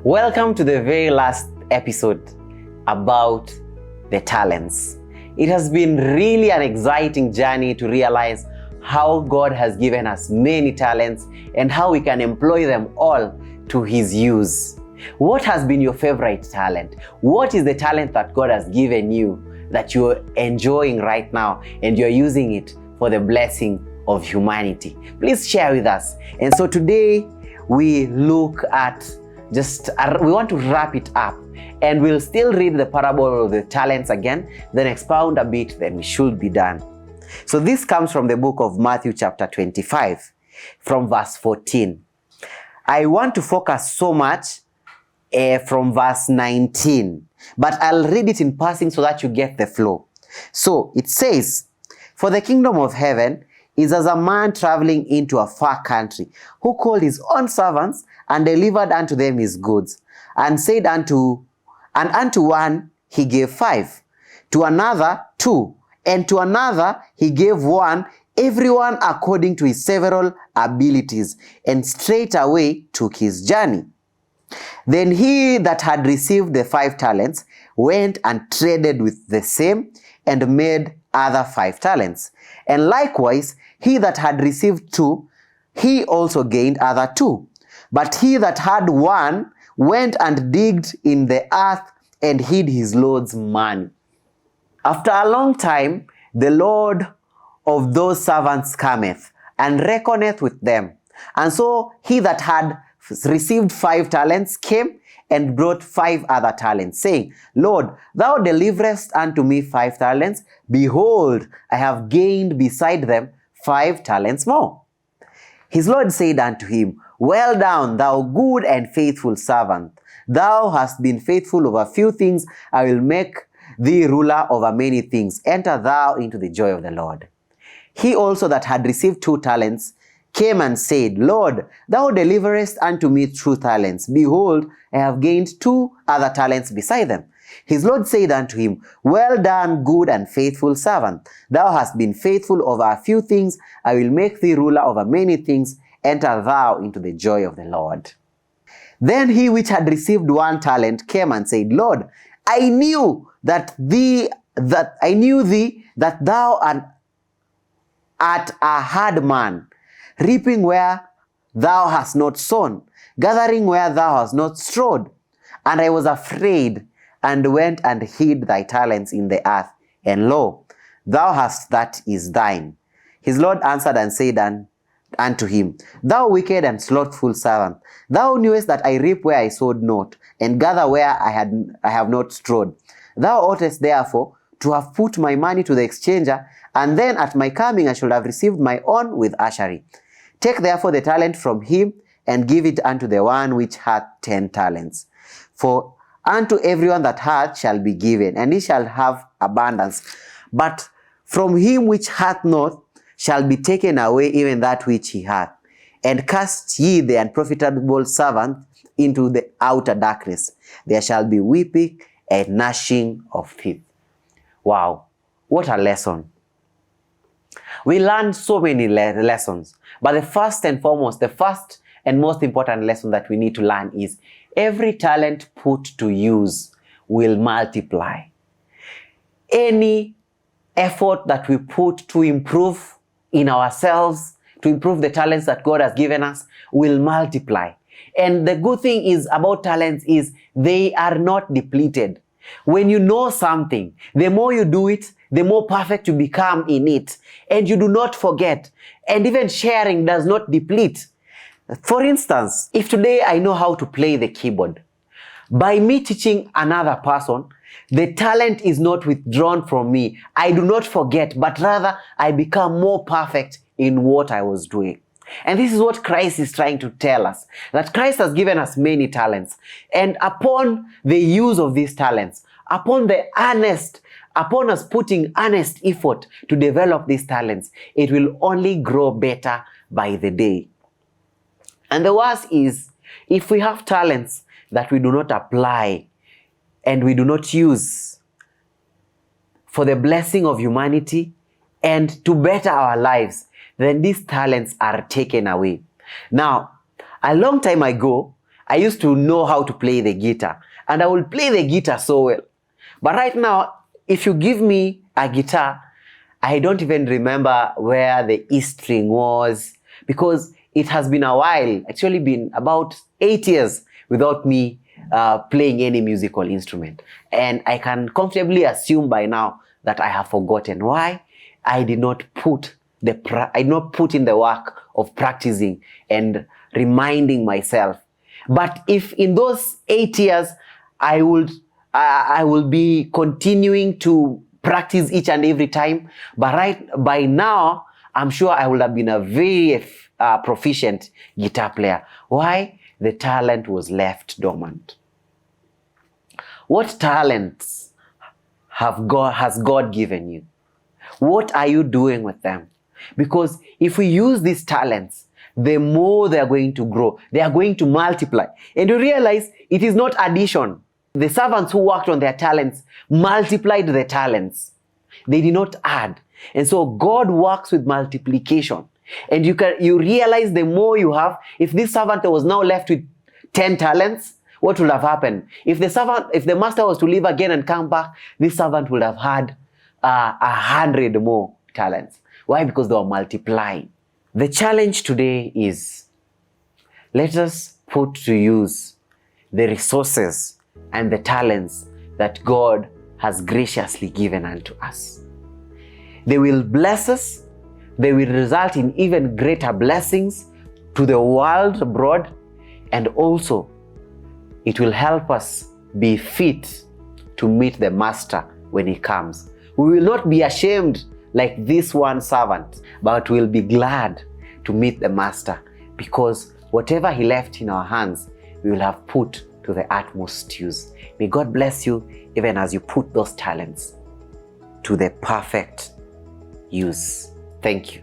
Welcome to the very last episode about the talents. It has been really an exciting journey to realize how God has given us many talents and how we can employ them all to His use. What has been your favorite talent? What is the talent that God has given you that you're enjoying right now and you're using it for the blessing of humanity? Please share with us. And so today we look at we want to wrap it up, and we'll still read the parable of the talents again, then expound a bit, then we should be done. So this comes from the book of Matthew chapter 25 from verse 14. I want to focus so much from verse 19, but I'll read it in passing so that you get the flow. So it says, "For the kingdom of heaven is as a man traveling into a far country, who called his own servants and delivered unto them his goods, and said unto one he gave 5, to another 2, and to another he gave 1, everyone according to his several abilities, and straightway took his journey. Then he that had received the 5 talents went and traded with the same, and made other 5 talents. And likewise he that had received 2, he also gained other 2. But he that had 1 went and digged in the earth and hid his Lord's money. After a long time, the Lord of those servants cometh, and reckoneth with them. And so he that had received 5 talents came and brought 5 other talents, saying, Lord, thou deliverest unto me 5 talents. Behold, I have gained beside them 5 talents more. His Lord said unto him, Well done, thou good and faithful servant. Thou hast been faithful over few things. I will make thee ruler over many things. Enter thou into the joy of the Lord. He also that had received 2 talents came and said, Lord, thou deliverest unto me 2 talents. Behold, I have gained 2 other talents beside them. His Lord said unto him, Well done, good and faithful servant. Thou hast been faithful over a few things. I will make thee ruler over many things. Enter thou into the joy of the Lord. Then he which had received 1 talent came and said, Lord, I knew thee that thou art a hard man, reaping where thou hast not sown, gathering where thou hast not strawed. And I was afraid, and went and hid thy talents in the earth. And lo, thou hast that is thine. His Lord answered and said unto him, Thou wicked and slothful servant, thou knewest that I reap where I sowed not, and gather where I have not strawed. Thou oughtest therefore to have put my money to the exchanger, and then at my coming I should have received my own with usury. Take therefore the talent from him, and give it unto the one which hath 10 talents. For unto everyone that hath shall be given, and he shall have abundance. But from him which hath not shall be taken away even that which he hath. And cast ye the unprofitable servant into the outer darkness. There shall be weeping and gnashing of teeth." Wow, what a lesson. We learned so many lessons, but the first and most important lesson that we need to learn is every talent put to use will multiply. Any effort that we put to improve in ourselves, to improve the talents that God has given us, will multiply. And the good thing is about talents is they are not depleted. When you know something, the more you do it, the more perfect you become in it. And you do not forget. And even sharing does not deplete. For instance, if today I know how to play the keyboard, by me teaching another person, the talent is not withdrawn from me. I do not forget, but rather I become more perfect in what I was doing. And this is what Christ is trying to tell us, that Christ has given us many talents. And upon the use of these talents, upon us putting earnest effort to develop these talents, it will only grow better by the day. And the worst is, if we have talents that we do not apply and we do not use for the blessing of humanity and to better our lives, then these talents are taken away. Now, a long time ago, I used to know how to play the guitar, and I will play the guitar so well. But right now, if you give me a guitar, I don't even remember where the E string was, because it has been a while, actually been about 8 years without me playing any musical instrument. And I can comfortably assume by now that I have forgotten. Why? I did not put in the work of practicing and reminding myself. But if in those 8 years I will be continuing to practice each and every time, but by now I'm sure I would have been a very proficient guitar player. Why? The talent was left dormant. What talents has God given you? What are you doing with them? Because if we use these talents, the more they are going to grow, they are going to multiply. And you realize it is not addition. The servants who worked on their talents multiplied the talents. They did not add. And so God works with multiplication. And you realize the more you have, if this servant was now left with 10 talents, what would have happened? If the master was to leave again and come back, this servant would have had 100 more talents. Why? Because they were multiplying. The challenge today is, let us put to use the resources and the talents that God has graciously given unto us. They will bless us. They will result in even greater blessings to the world abroad, and also it will help us be fit to meet the master when he comes. We will not be ashamed like this one servant, but we'll be glad to meet the master, because whatever he left in our hands, we will have put to the utmost use. May God bless you even as you put those talents to the perfect use. Thank you.